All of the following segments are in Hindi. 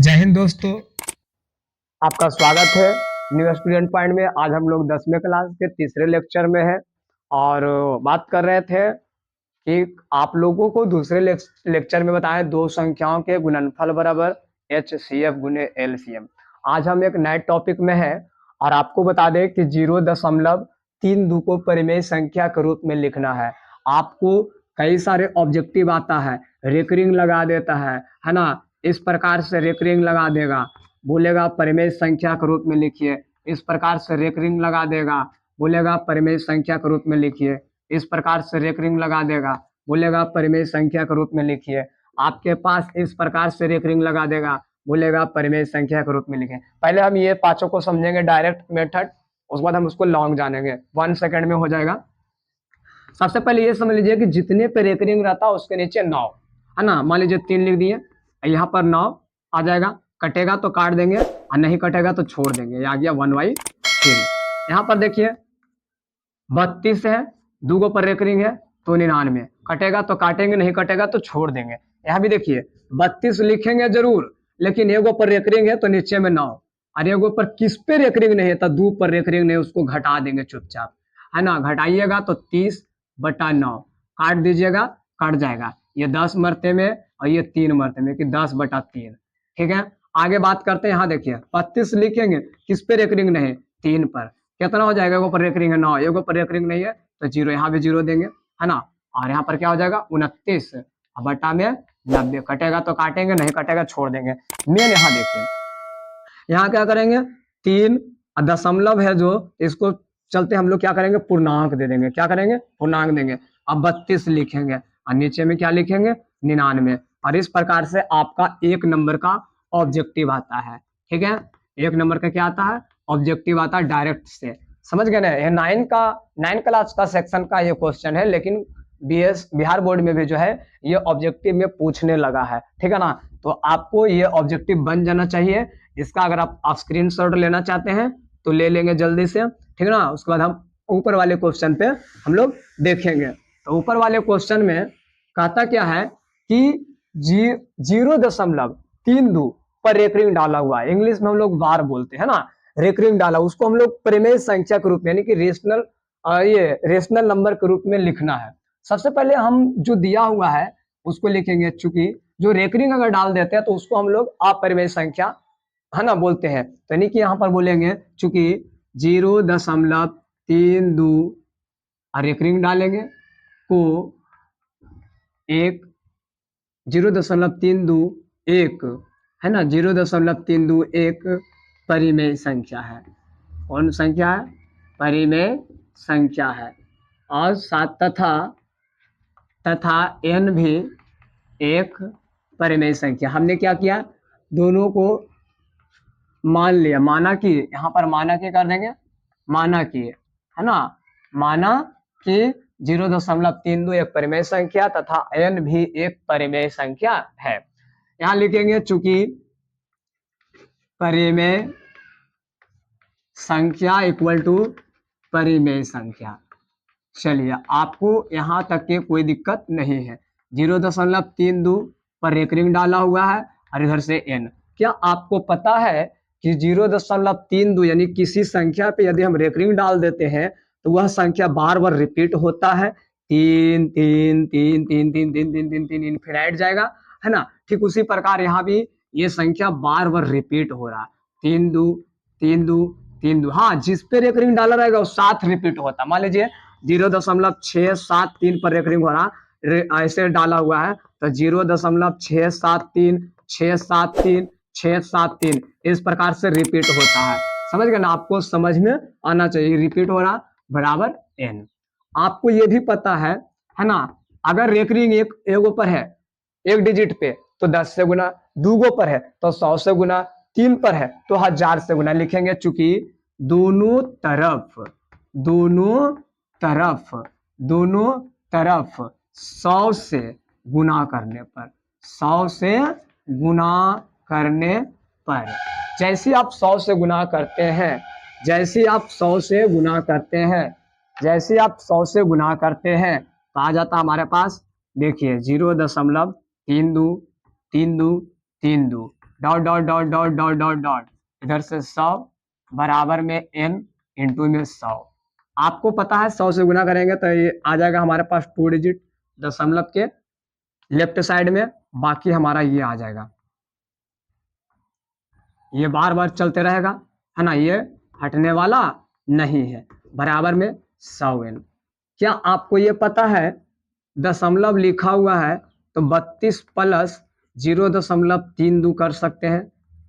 जय हिंद दोस्तों। आपका स्वागत है न्यू स्टूडेंट पॉइंट में। आज हम लोग 10वीं क्लास के तीसरे लेक्चर में हैं और बात कर रहे थे कि आप लोगों को दूसरे लेक्चर में बताएं दो संख्याओं के गुणनफल बराबर HCF गुने LCM। आज हम एक नए टॉपिक में हैं और आपको बता दें कि 0.32 को परिमेय संख्या के रूप में लिखना है। आपको कई सारे ऑब्जेक्टिव आता है, रेकरिंग लगा देता है ना। इस प्रकार से रेकरिंग लगा देगा, बोलेगा परिमेय संख्या के रूप में लिखिए। इस प्रकार से रेकरिंग लगा देगा, बोलेगा परिमेय संख्या के रूप में लिखिए। इस प्रकार से रेकरिंग लगा देगा, बोलेगा परिमेय संख्या के रूप में लिखिए। आपके पास इस प्रकार से रेकरिंग लगा देगा, बोलेगा परिमेय संख्या के रूप में लिखें। पहले हम ये पांचों को समझेंगे डायरेक्ट मेथड, उसके बाद हम उसको लॉन्ग जानेंगे। 1 सेकंड में हो जाएगा। सबसे पहले ये समझ लीजिए कि जितने पे रेकरिंग रहता है उसके नीचे 9 है ना। मान लीजिए 3 लिख दिए, यहाँ पर 9 आ जाएगा। कटेगा तो काट देंगे और नहीं कटेगा तो छोड़ देंगे। ये आ गया 1/3। यहाँ पर देखिए 32 है, 2 पर रेकरिंग है तो 99। कटेगा तो काटेंगे, नहीं कटेगा तो छोड़ देंगे। यहाँ भी देखिए 32 लिखेंगे जरूर, लेकिन एगो पर रेकरिंग है तो नीचे में 9, और एगो पर किस पे रेकरिंग नहीं है तो 2 पर रेकरिंग नहीं, उसको घटा देंगे चुपचाप, है ना। घटाइएगा तो 30/9, काट दीजिएगा, कट जाएगा। ये 10 मरते में और ये 3 मरते में कि 10/3। ठीक है, आगे बात करते हैं। यहाँ देखिए 32 लिखेंगे, किस पे रेकरिंग नहीं, 3 पर। कितना हो जाएगा, एगो पर रेकरिंग है 9, एगो पर रेकरिंग नहीं है तो 0, यहाँ भी 0 देंगे, है ना। और यहाँ पर क्या हो जाएगा 29 बटा में 90। कटेगा तो काटेंगे, नहीं कटेगा छोड़ देंगे। मेन यहाँ देखिए, यहाँ क्या करेंगे, 3 दशमलव है जो, इसको चलते हम लोग क्या करेंगे, पूर्णांक दे देंगे। क्या करेंगे, पूर्णांक देंगे। अब 32 लिखेंगे और नीचे में क्या लिखेंगे, 99। और इस प्रकार से आपका 1 नंबर का ऑब्जेक्टिव आता है। ठीक है, 1 नंबर का क्या आता है, ऑब्जेक्टिव आता है डायरेक्ट से। समझ गए ना। ये 9 क्लास का सेक्शन का ये क्वेश्चन है, लेकिन बिहार बोर्ड में भी जो है ये ऑब्जेक्टिव में पूछने लगा है। ठीक है ना, तो आपको ये ऑब्जेक्टिव बन जाना चाहिए। इसका अगर आप स्क्रीनशॉट लेना चाहते हैं तो ले लेंगे जल्दी से, ठीक है ना। उसके बाद हम ऊपर वाले क्वेश्चन पे हम लोग देखेंगे। तो ऊपर वाले क्वेश्चन में कहता क्या है कि 0.32 पर रेकरिंग डाला हुआ है। इंग्लिश में हम लोग बार बोलते हैं ना, रेकरिंग डाला, उसको हम लोग परिमेय संख्या के रूप में यानी कि रेशनल नंबर के रूप में लिखना है। सबसे पहले हम जो दिया हुआ है उसको लिखेंगे। चूंकि जो रेकरिंग अगर डाल देते हैं तो उसको हम लोग अपरिमेय संख्या है ना बोलते हैं। तो यानी कि यहाँ पर बोलेंगे चूंकि 0.32 रेकरिंग डालेंगे को 0.321 है ना, 0.321 परिमेय संख्या है। कौन संख्या है, परिमेय संख्या है। और साथ तथा n भी एक परिमेय संख्या। हमने क्या किया, दोनों को मान लिया, माना कि, यहाँ पर माना कि कर देंगे, माना कि, है ना, माना कि 0.32 एक परिमेय संख्या तथा n भी एक परिमेय संख्या है। यहाँ लिखेंगे चूंकि परिमेय संख्या इक्वल टू परिमेय संख्या। चलिए, आपको यहाँ तक के कोई दिक्कत नहीं है। 0.32 पर रेकरिंग डाला हुआ है और इधर से n। क्या आपको पता है कि 0.32 यानी किसी संख्या पे यदि हम रेकरिंग डाल देते हैं तो वह संख्या बार बार रिपीट होता है, 3 3 3 3 3 3 3 3 3 इनफिनाइट जाएगा, है ना। ठीक उसी प्रकार यहाँ भी ये संख्या बार बार रिपीट हो रहा है, 3 2 3 2 3 2। हाँ, जिस पे रेकरिंग डाला रहेगा वो 7 रिपीट होता है। मान लीजिए 0.673 पर रेकरिंग हो रहा, ऐसे डाला हुआ है तो 0.673 673 673 इस प्रकार से रिपीट होता है। समझ गए ना, आपको समझ में आना चाहिए। रिपीट हो रहा बराबर n। आपको ये भी पता है ना, अगर रेकरिंग एगो पर है, एक डिजिट पे तो 10 से गुना, 2 पर है तो 100 से गुना, 3 पर है तो 1000 से गुना लिखेंगे। चूंकि दोनों तरफ दोनों तरफ दोनों तरफ 100 से गुना करने पर 100 से गुना करने पर, जैसे आप 100 से गुना करते हैं, जैसे आप 100 से गुना करते हैं, जैसे आप 100 से गुना करते हैं तो आ जाता हमारे पास, देखिए 0.32 32 32 dot dot dot dot dot dot dot इधर से 100 बराबर में n इंटू में 100। आपको पता है 100 से गुना करेंगे तो ये आ जाएगा हमारे पास 2 डिजिट दशमलव के लेफ्ट साइड में, बाकी हमारा ये आ जाएगा, ये बार बार चलते रहेगा, है ना, ये हटने वाला नहीं है, बराबर में 100n। क्या आपको ये पता है दशमलव लिखा हुआ है तो 32 प्लस 0.32 कर सकते हैं,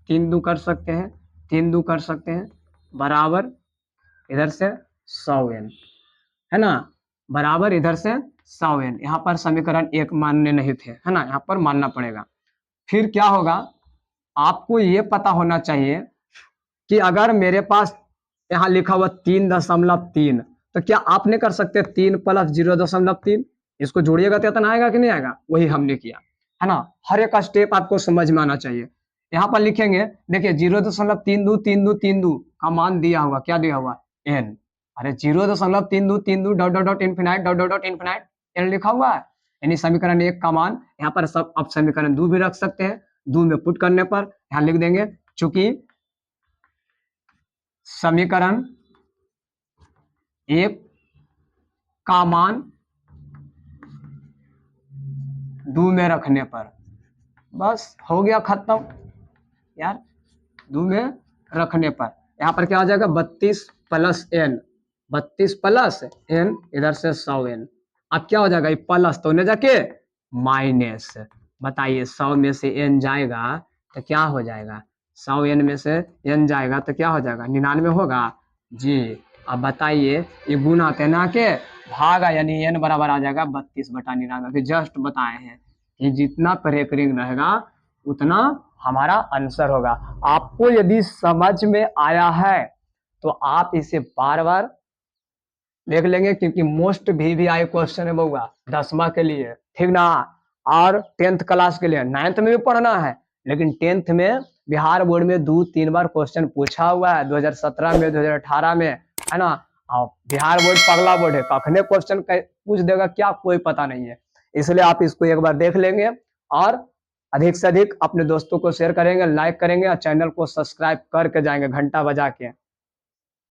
3 दू कर सकते हैं, 3 दू कर सकते हैं, बराबर इधर से 100n, है ना, बराबर इधर से 100n। यहाँ पर समीकरण 1 मानने नहीं थे, है ना, यहाँ पर मानना पड़ेगा। फिर क्या होगा, आपको ये पता होना चाहिए कि अगर मेरे पास यहाँ लिखा हुआ 3.3, तो क्या आप नहीं कर सकते 3 प्लस 0.3, इसको जोड़िएगा तो इतना आएगा कि नहीं आएगा, वही हमने किया, है ना। हर एक स्टेप आपको समझ में आना चाहिए। यहाँ पर लिखेंगे, देखिए 0.32 का मान दिया हुआ, क्या दिया हुआ, n। अरे 0.32 dot dot dot infinite dot dot dot infinite n लिखा हुआ है, यानी समीकरण 1 का मान यहाँ पर सब अब समीकरण 2 भी रख सकते हैं। 2 में पुट करने पर यहाँ लिख देंगे, चूंकि समीकरण 1 का मान 2 में रखने पर, बस हो गया खत्म यार। 2 में रखने पर यहाँ पर क्या आ जाएगा, 32 प्लस n, 32 प्लस n इधर से 100n। अब क्या हो जाएगा, ये प्लस तो नहीं जाके माइनस, बताइए 100 में से n जाएगा तो क्या हो जाएगा, 100n में से n जाएगा तो क्या हो जाएगा, 99 होगा जी। अब बताइए ये गुना आते ना के भागा, यानी n बराबर आ जाएगा 32/99। जस्ट बताए हैं कि जितना प्रेकरिंग रहेगा उतना हमारा आंसर होगा। आपको यदि समझ में आया है तो आप इसे बार बार देख लेंगे, क्योंकि मोस्ट VVI क्वेश्चन है बउआ 10वां के लिए, ठीक ना, और 10th क्लास के लिए। 9th में भी पढ़ना है, लेकिन 10th में बिहार बोर्ड में 2-3 बार क्वेश्चन पूछा हुआ है, 2017 में, 2018 में, है ना। और बिहार बोर्ड पगला बोर्ड है, कखने क्वेश्चन पूछ देगा क्या कोई पता नहीं है। इसलिए आप इसको एक बार देख लेंगे और अधिक से अधिक अपने दोस्तों को शेयर करेंगे, लाइक करेंगे और चैनल को सब्सक्राइब करके जाएंगे घंटा बजा के।